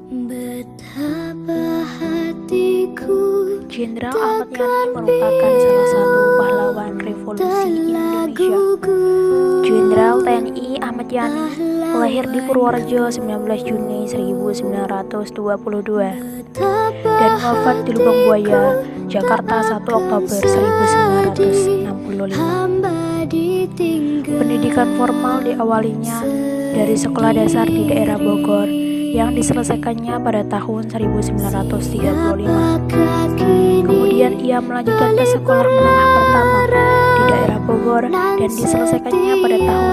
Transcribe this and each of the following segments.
Betapa hatiku Jenderal Ahmad Yani merupakan salah satu pahlawan revolusi Indonesia. Jenderal TNI Ahmad Yani lahir di Purworejo 19 Juni 1922 dan wafat di Lubang Buaya, Jakarta 1 Oktober 1965. Pendidikan formal diawalinya dari sekolah dasar di daerah Bogor yang diselesaikannya pada tahun 1935. Kemudian ia melanjutkan ke sekolah menengah pertama di daerah Bogor dan diselesaikannya pada tahun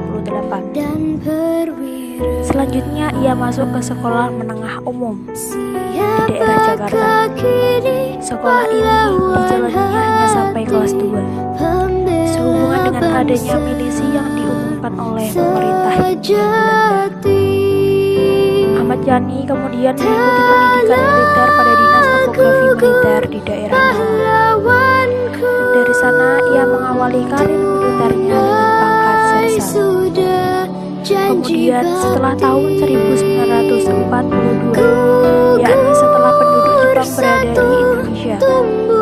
1938. Selanjutnya ia masuk ke sekolah menengah umum di daerah Jakarta. Sekolah ini dijalaninya hanya sampai kelas 2. Sehubungan dengan adanya milisi yang diumumkan oleh pemerintah Belanda, Ahmad Yani kemudian mengikuti pendidikan militer pada Dinas Topografi Militer di daerah Malang. Dari sana ia mengawali karir militernya dengan pangkat sersan. Kemudian setelah tahun 1942, yakni setelah penduduk Jepang berada di Indonesia,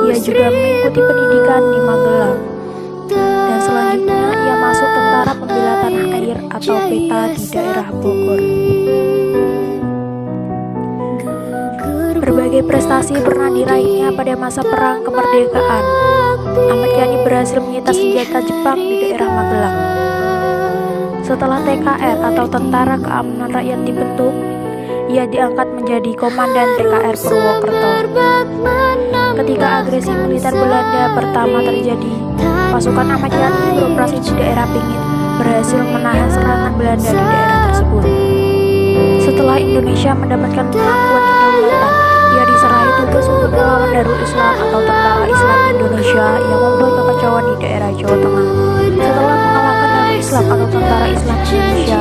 ia juga mengikuti pendidikan di Magelang. Dan selanjutnya ia masuk Tentara Pembela Tanah Air atau PETA di daerah Bogor. Berbagai prestasi pernah diraihnya pada masa perang kemerdekaan. Ahmad Yani berhasil menyita senjata Jepang di daerah Magelang. Setelah TKR atau Tentara Keamanan Rakyat dibentuk, ia diangkat menjadi Komandan TKR Purwokerto. Ketika agresi militer Belanda pertama terjadi, pasukan Ahmad Yani beroperasi di daerah Pingit berhasil menahan serangan Belanda di daerah tersebut. Setelah Indonesia mendapatkan pengakuan kedaulatan, ia diserahi tugas untuk melawan Darul Islam atau Tentara Islam Indonesia yang membuat kekacauan di daerah Jawa Tengah. Setelah mengalahkan Darul Islam atau Tentara Islam Indonesia,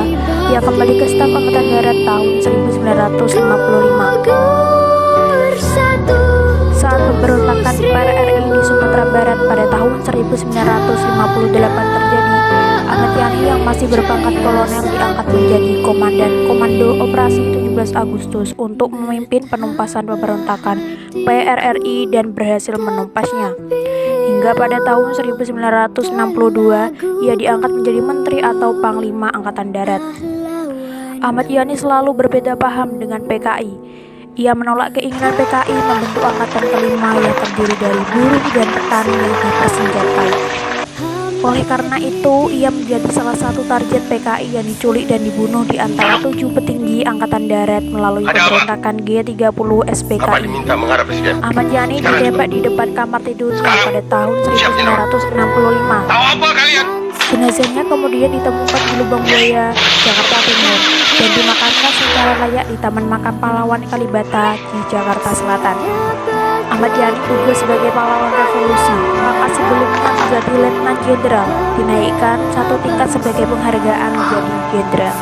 ia kembali ke Staf Angkatan Darat tahun 1955. Saat pemberontakan PRRI di Sumatera Barat pada tahun 1958 terjadi, Ahmad Yani yang masih berpangkat kolonel diangkat menjadi Komandan Komando Operasi 17 Agustus untuk memimpin penumpasan pemberontakan PRRI dan berhasil menumpasnya. Hingga pada tahun 1962, ia diangkat menjadi Menteri atau Panglima Angkatan Darat. Ahmad Yani selalu berbeda paham dengan PKI. Ia menolak keinginan PKI membentuk angkatan kelima yang terdiri dari buruh dan petani yang dipersenjatai. Oleh karena itu, ia menjadi salah satu target PKI yang diculik dan dibunuh di antara 7 petinggi Angkatan Darat melalui pemberontakan G30 SPKI. Ahmad Yani ditembak di depan kamar tidurnya pada tahun 1965. Jenazahnya kemudian ditemukan di Lubang Buaya, Jakarta Timur, dan dimakamkan secara layak di Taman Makam Pahlawan Kalibata di Jakarta Selatan. Ahmad Yani juga sebagai pahlawan revolusi, maka sebelumnya menjadi Letnan Jenderal, dinaikkan 1 tingkat sebagai penghargaan menjadi Jenderal.